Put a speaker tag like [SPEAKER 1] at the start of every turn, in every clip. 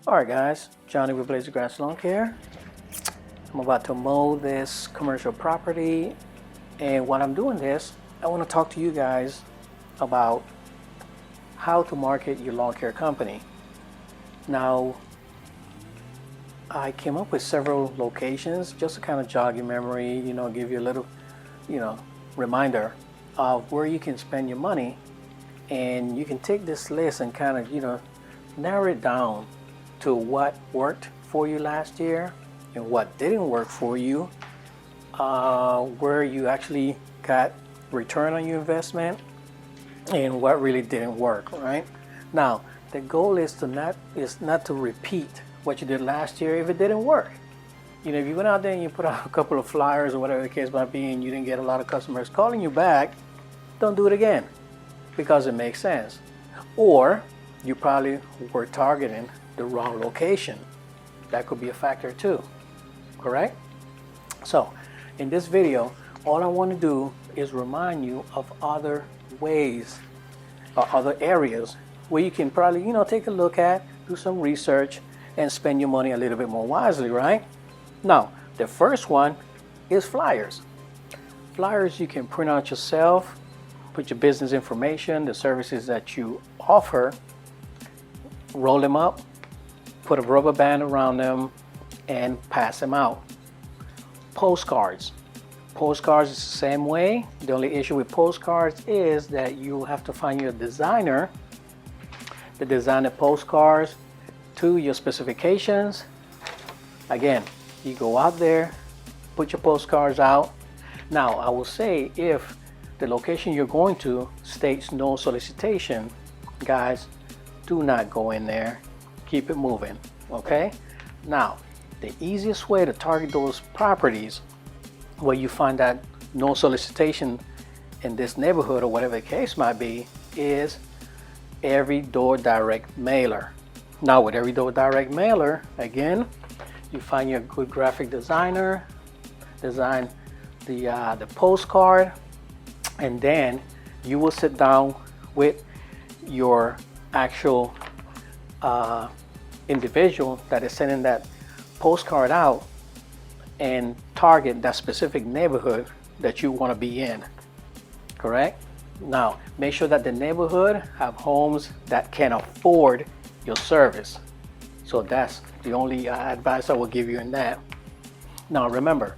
[SPEAKER 1] Alright guys, Johnny with Blazer Grass Lawn Care. I'm about to mow this commercial property, and while I'm doing this, I want to talk to you guys about how to market your lawn care company. Now, I came up with several locations just to kind of jog your memory, give you a little, reminder of where you can spend your money, and you can take this list and kind of, narrow it down to what worked for you last year and what didn't work for you, where you actually got return on your investment and what really didn't work. Right now, the goal is not to repeat what you did last year if it didn't work. If you went out there and you put out a couple of flyers or whatever the case might be and you didn't get a lot of customers calling you back, don't do it again, because it makes sense. Or you probably were targeting the wrong location. That could be a factor too, correct? So in this video, all I want to do is remind you of other ways or other areas where you can probably, take a look at, do some research, and spend your money a little bit more wisely, right? Now, the first one is flyers. Flyers you can print out yourself, put your business information, the services that you offer, roll them up, put a rubber band around them, and pass them out. Postcards. Postcards is the same way. The only issue with postcards is that you have to find your designer to design the postcards to your specifications. Again, you go out there, put your postcards out. Now, I will say, if the location you're going to states no solicitation, guys, do not go in there. Keep it moving, okay? Now, the easiest way to target those properties where you find that no solicitation in this neighborhood or whatever the case might be is every door direct mailer. Now, with every door direct mailer, again, you find your good graphic designer, design the postcard, and then you will sit down with your actual individual that is sending that postcard out and target that specific neighborhood that you want to be in, correct? Now, make sure that the neighborhood have homes that can afford your service. So that's the only advice I will give you in that. Now, remember,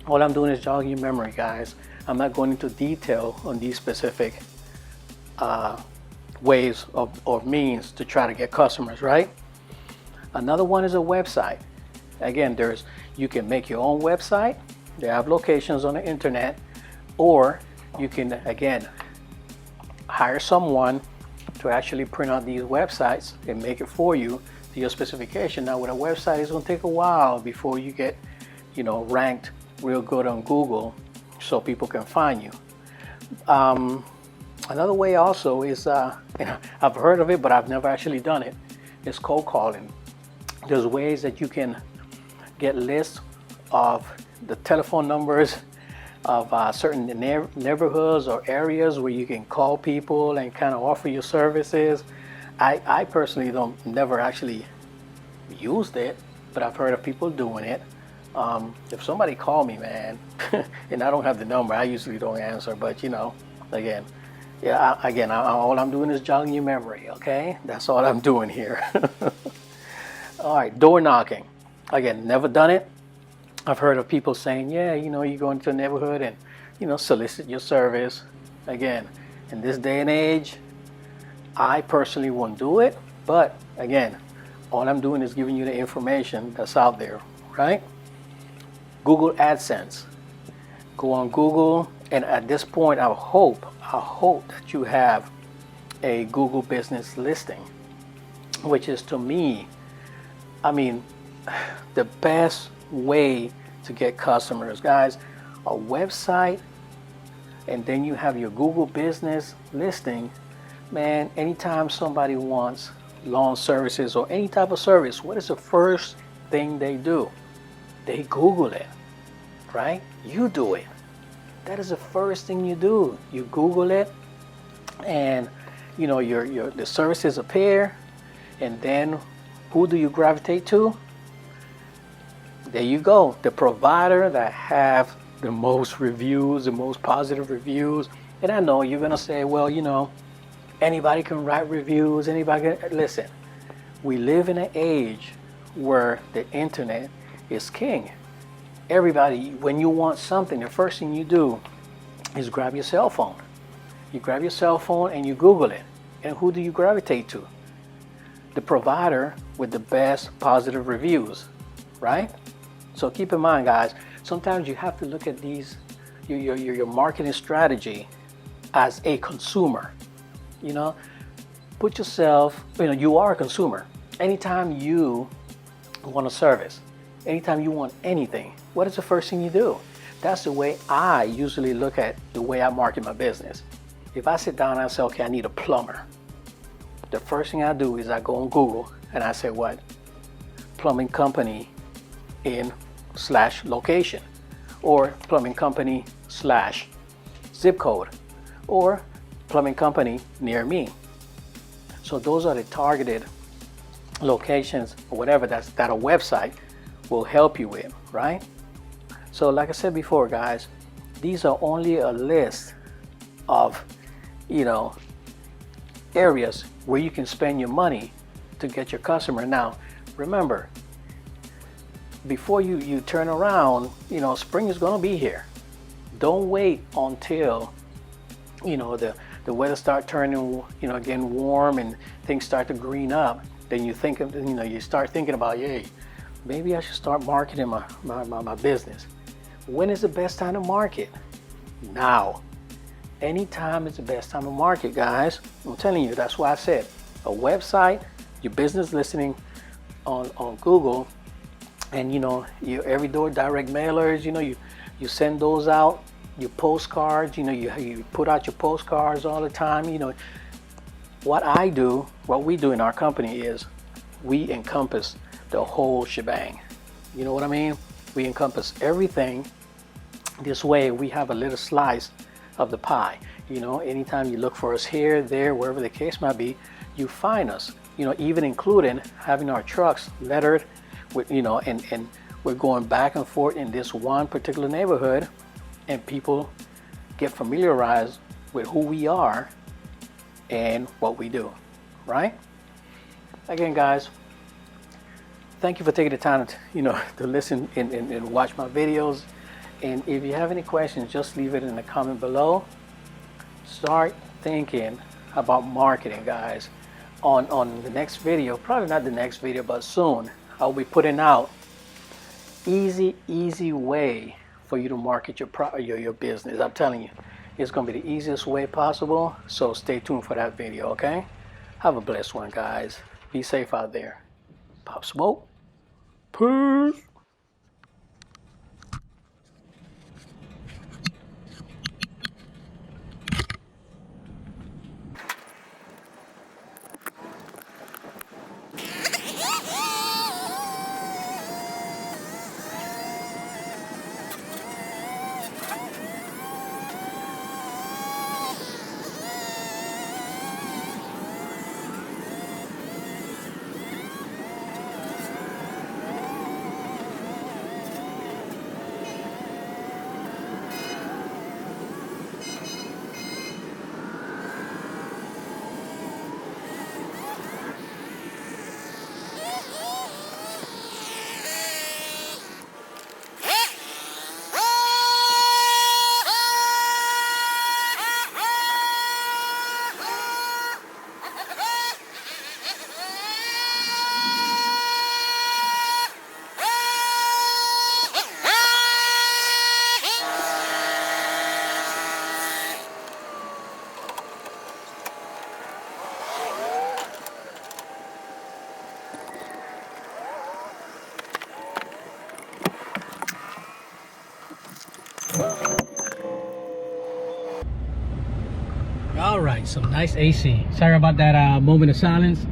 [SPEAKER 1] all I'm doing is jogging your memory, guys. I'm not going into detail on these specific ways or means to try to get customers, right? Another one is a website. Again, you can make your own website. They have locations on the internet, or you can, again, hire someone to actually print out these websites and make it for you to your specification. Now, with a website, it's going to take a while before you get, ranked real good on Google so people can find you. Another way also is, I've heard of it, but I've never actually done it, is cold calling. There's ways that you can get lists of the telephone numbers of certain neighborhoods or areas where you can call people and kind of offer your services. I personally never actually used it, but I've heard of people doing it. If somebody call me, man, and I don't have the number, I usually don't answer, but again, all I'm doing is jogging your memory, okay? That's all I'm doing here. All right, door knocking. Again, never done it. I've heard of people saying, yeah, you go into a neighborhood and, solicit your service. Again, in this day and age, I personally won't do it. But again, all I'm doing is giving you the information that's out there, right? Google AdSense. Go on Google, and at this point, I hope that you have a Google business listing, which is, to me, the best way to get customers, guys. A website, and then you have your Google business listing. Man, anytime somebody wants lawn services or any type of service, what is the first thing they do? They Google it, right? You do it. That is the first thing you do. You Google it, and the services appear, and then Who do you gravitate to? There you go. The provider that have the most reviews, the most positive reviews. And I know you're gonna say, well, you know, anybody can write reviews, anybody can. Listen, we live in an age where the internet is king. Everybody, when you want something, the first thing you do is grab your cell phone. You grab your cell phone and you Google it. And who do you gravitate to? The provider with the best positive reviews, right? So keep in mind, guys, sometimes you have to look at these, your marketing strategy as a consumer. You know, put yourself, you know, you are a consumer. Anytime you want a service, anytime you want anything, what is the first thing you do? That's the way I usually look at the way I market my business. If I sit down and I say, okay, I need a plumber, the first thing I do is I go on Google and I say, what? Plumbing company in /location, or plumbing company /zip code, or plumbing company near me. So those are the targeted locations or whatever that a website will help you with, right? So like I said before, guys, these are only a list of, you know, areas where you can spend your money to get your customer. Now, remember, before you turn around, you know, spring is going to be here. Don't wait until, you know, the weather start turning, you know, getting warm and things start to green up. Then you think of, you know, you start thinking about, hey, maybe I should start marketing my business. When is the best time to market? Now. Anytime is the best time to market, guys. I'm telling you, that's why I said a website, your business listing on Google, and you know, your every door direct mailers, you know, you send those out, your postcards, you know, you put out your postcards all the time. You know, what we do in our company is we encompass the whole shebang. You know what I mean? We encompass everything. This way we have a little slice of the pie. You know, anytime you look for us here, there, wherever the case might be, you find us. You know, even including having our trucks lettered with, you know, and we're going back and forth in this one particular neighborhood, and people get familiarized with who we are and what we do, right? Again, guys, thank you for taking the time to, you know, to listen and watch my videos. And if you have any questions, just leave it in the comment below. Start thinking about marketing, guys. On the next video, probably not the next video, but soon, I'll be putting out easy way for you to market your business. I'm telling you, it's going to be the easiest way possible. So stay tuned for that video, okay? Have a blessed one, guys. Be safe out there. Pop Smoke. Peace. All right, some nice AC. Sorry about that moment of silence.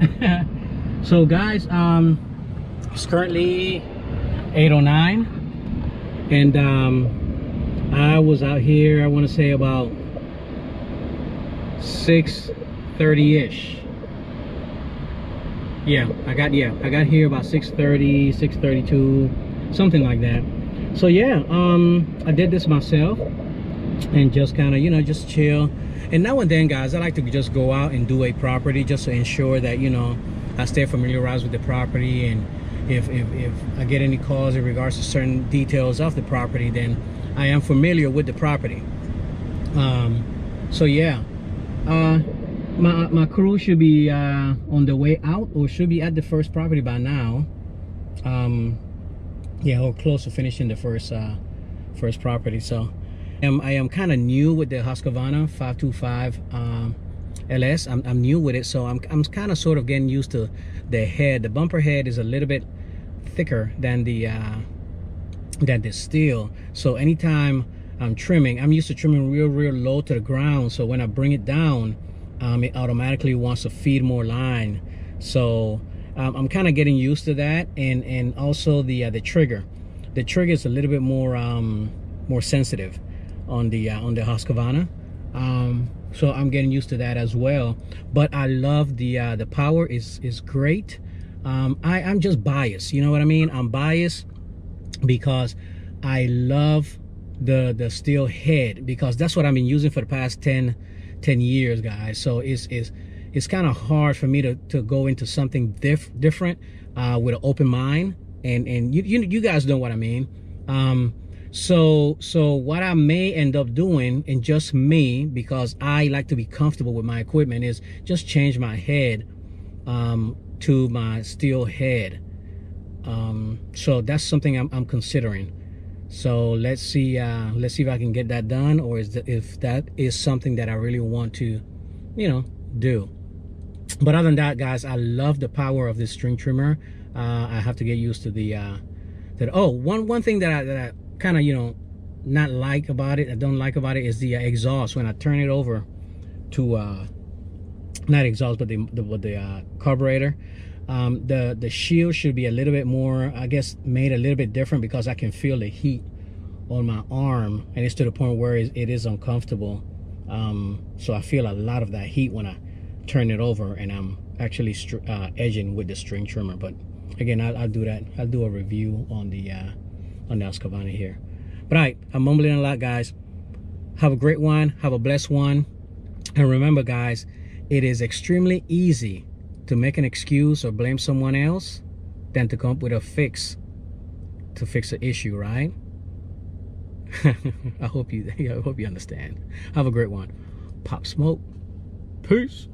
[SPEAKER 1] So guys, it's currently 8:09, and I was out here, I want to say about 6:30-ish.
[SPEAKER 2] Yeah, I got here about 6:30, 6:32, something like that. So yeah, I did this myself and just kind of, you know, just chill. And now and then, guys, I like to just go out and do a property just to ensure that, you know, I stay familiarized with the property, and if I get any calls in regards to certain details of the property, then I am familiar with the property. So yeah, my crew should be on the way out, or should be at the first property by now. Yeah, or close to finishing the first property. So I am kind of new with the Husqvarna 525 LS. I'm new with it, so I'm kind of sort of getting used to the head. The bumper head is a little bit thicker than the steel. So anytime I'm trimming, I'm used to trimming real low to the ground. So when I bring it down, it automatically wants to feed more line. So I'm kind of getting used to that, and also the trigger. The trigger is a little bit more sensitive on the Husqvarna. So I'm getting used to that as well. But I love the power is great. I'm just biased, you know what I mean? I'm biased because I love the steel head, because that's what I've been using for the past 10 years, guys. So it's kind of hard for me to go into something different with an open mind, and you guys know what I mean. So what I may end up doing, and just me, because I like to be comfortable with my equipment, is just change my head to my steel head. So that's something I'm considering. So let's see if I can get that done, or if that is something that I really want to, you know, do. But other than that, guys, I love the power of this string trimmer. I have to get used to the one thing that I kind of, you know, not like about it, I don't like about it, is the exhaust. When I turn it over to not exhaust, but the carburetor, the shield should be a little bit more, I guess, made a little bit different, because I can feel the heat on my arm, and it's to the point where it is uncomfortable. So I feel a lot of that heat when I turn it over, and I'm actually edging with the string trimmer. But again, I'll do that. I'll do a review on the Husqvarna here. But all right, I'm mumbling a lot, guys. Have a great one. Have a blessed one. And remember, guys, it is extremely easy to make an excuse or blame someone else than to come up with a fix to fix the issue, right? I hope you understand. Have a great one. Pop smoke. Peace.